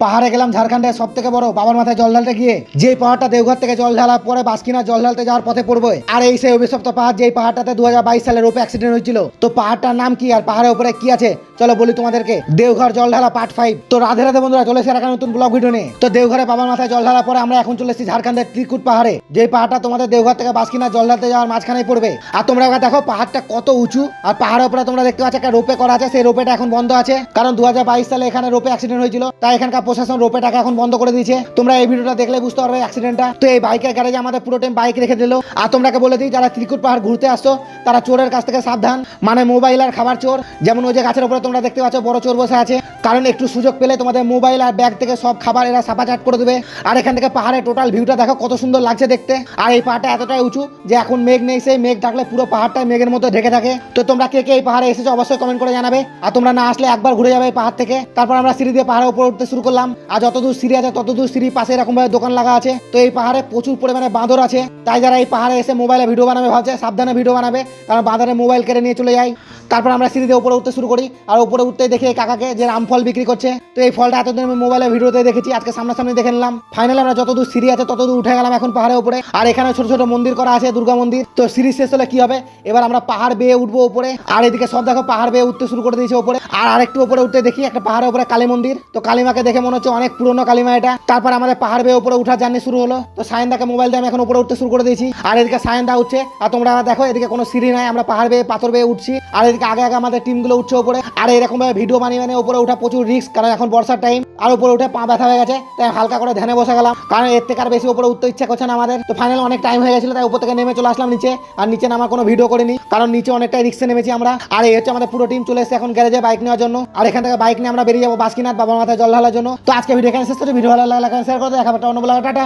পাহাড়ে গেলাম ঝাড়খণ্ডের সব থেকে বড় বাবার মাথায় জল ঢালতে গিয়ে, যে পাহাড়টা দেওঘর থেকে জল ঢালার পরে বাসকিনা জল ঢালতে যাওয়ার পথে পড়বে। আর এই সেই অভিশপ্ত পাহাড়, যেই পাহাড়টাতে 2022 সালে রোপে অ্যাক্সিডেন্ট হয়েছিল। তো পাহাড়টার নাম কি আর পাহাড়ের উপরে কি আছে চলো বলি তোমাদেরকে। দেওঘর জল ঢালা পার্ট 5। তো রাধে রাধে বন্ধুরা, চলে এসে একটা নতুন ব্লগ ভিডিও নিয়ে। তো দেওঘরে বাবার মাথায় জল ঢালার পরে আমরা এখন চলে এসেছি ঝাড়খণ্ডের ত্রিকুট পাহাড়ে, যে পাহাড়টা তোমাদের দেওঘর থেকে বাসকিনা জল ঢালতে যাওয়ার মাঝখানেই পড়বে। আর তোমরা এবার দেখো পাহাড়টা কত উঁচু, আর পাহাড়ের উপরে তোমরা দেখতে পাচ্ছ একটা রোপে করা আছে। সেই রোপেটা এখন বন্ধ আছে, কারণ 2022 সালে এখানে রোপে অ্যাক্সিডেন্ট হয়েছিল, তাই এখানকার প্রশাসন রোপেটাকে এখন বন্ধ করে দিয়েছে। তোমরা এই ভিডিওটা দেখলে বুঝতে পারবে অ্যাক্সিডেন্টটা। তো এই বাইকের গ্যারেজে আমাদের পুরো টাইম বাইক রেখে দিল। আর তোমরাকে বলে দিই, যারা ত্রিকুট পাহাড় ঘুরতে আসছো তারা চোরের কাছ থেকে সাবধান, মানে মোবাইল আর খাবার চোর। যেমন ওই যে গাছের উপরে তোমরা দেখতে পাচ্ছ বড় চোর বসে আছে, কারণ একটু সুযোগ পেলে তোমাদের মোবাইল আর ব্যাগ থেকে সব খাবার এরা সাপাচাট করে দেবে। আর এখান থেকে পাহাড়ের টোটাল ভিউটা দেখো কত সুন্দর লাগছে দেখতে। আর এই পাহাড়টা এতটাই উঁচু যে এখন মেঘ নেই, সেই মেঘ ডাকলে পুরো পাহাড়টাই মেঘের মধ্যে ঢেকে থাকে। তো তোমরা কে কে এই পাহাড়ে এসেছো অবশ্যই কমেন্ট করে জানাবে। আর তোমরা না আসলে একবার ঘুরে যাবে এই পাহাড় থেকে। তারপর আমরা সিঁড়ি দিয়ে পাহাড়ের উপর উঠতে শুরু করলাম। আর যতদূর সিঁড়ি আছে ততদূর সিঁড়ির পাশে এরকম ভাবে দোকান লাগা আছে। তো এই পাহাড়ে প্রচুর পরিমাণে বাঁদর আছে, তাই যারা এই পাহাড়ে এসে মোবাইলে ভিডিও বানাবে ভাবছে সাবধানে ভিডিও বানাবে, কারণ বাঁদরে মোবাইল কেড়ে নিয়ে চলে যায়। তারপর আমরা সিঁড়ি দিয়ে উপরে উঠতে শুরু করি। আর উপরে উঠতেই দেখি এই কাকাকে যে রামফল বিক্রি করছে। তো এই ফলটা এতদিন আমি মোবাইলে ভিডিওতে দেখেছি, আজকে সামনাসামনি দেখে নিলাম। ফাইনালি আমরা যতদূর সিঁড়ি আছে ততদূর উঠে গেলাম এখন পাহাড়ের উপরে। আর এখানে ছোট ছোট মন্দির করা আছে, দুর্গা মন্দির। তো সিঁড়ি শেষ হলে কি হবে, এবার আমরা পাহাড় বেয়ে উঠবো উপরে। আর এদিকে সব দেখো পাহাড় বেয়ে উঠতে শুরু করে দিয়েছে উপরে। আর আরেকটু উপরে উঠতে দেখি একটা পাহাড়ের উপরে কালী মন্দির। তো কালীমাকে দেখে মনে হচ্ছে অনেক পুরনো কালীমা এটা। তারপর আমাদের পাহাড় বেয়ে উপরে উঠার জার্নি শুরু হলো। তো সায়নদাকে মোবাইল দিয়ে আমি এখন উপরে উঠতে শুরু করে দিয়েছি। আর এদিকে সায়নদা উঠছে। আর তোমরা দেখো এদিকে কোনো সিঁড়ি নাই, আমরা পাহাড় বেয়ে পাথর বেয়ে উঠছি। আর এদিকে আগে আগে আমাদের টিমগুলো উঠছে উপরে। আর এরকম ভাবে ভিডিও বানিয়ে উপরে ওঠা প্রচুর রিস্ক, কারণ এখন বর্ষার টাইম। আর উপরে উঠে পা ব্যথা হয়ে গেছে, তাই হালকা করে ধ্যানে বসে গেলাম, কারণ এর থেকে আর বেশি উপরে উঠতে ইচ্ছা করছে না আমাদের। তো ফাইনালি অনেক টাইম হয়ে গেছিল, তাই উপর থেকে নেমে চলে আসলাম নিচে। আর নিচে নামার কোনো ভিডিও করিনি, কারণ নিচে অনেকটাই রিস্কে নেমেছি আমরা। আর এই হচ্ছে আমাদের পুরো টিম চলে এসেছে এখন গ্যারেজে বাইক নেওয়ার জন্য। আর এখান থেকে বাইক নিয়ে আমরা বেরিয়ে যাবো বাসকিনাথ বাবার মাথায় জল ঢালার জন্য। তো আজকে ভিডিও এখানে শেষ করছি। ভিডিও ভালো লাগলে শেয়ার করে দেখাবো। অন্য বলা টাটা।